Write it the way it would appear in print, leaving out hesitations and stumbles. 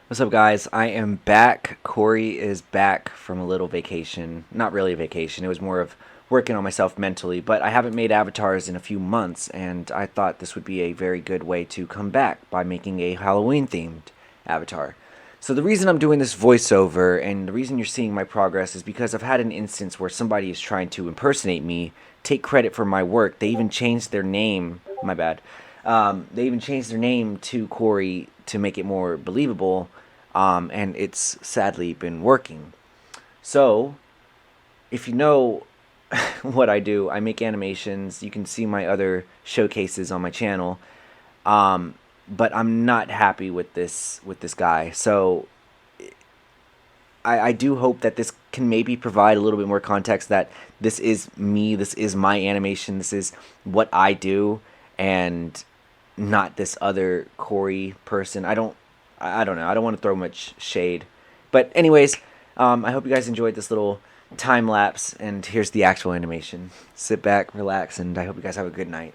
What's up, guys? I am back. Corey is back from a little vacation. Not really a vacation, it was more of working on myself mentally, but I haven't made avatars in a few months, and I thought this would be a very good way to come back by making a Halloween themed avatar. So, the reason I'm doing this voiceover and the reason you're seeing my progress is because I've had an instance where somebody is trying to impersonate me, take credit for my work. They even changed their name. My bad. They even changed their name to Corey to make it more believable, and it's sadly been working. So, if you know what I do, I make animations. You can see my other showcases on my channel, but I'm not happy with this guy. So, I do hope that this can maybe provide a little bit more context that this is me, this is my animation, this is what I do, and not this other Corey person. I don't know. I don't want to throw much shade, but anyways, I hope you guys enjoyed this little time lapse. And here's the actual animation. Sit back, relax, and I hope you guys have a good night.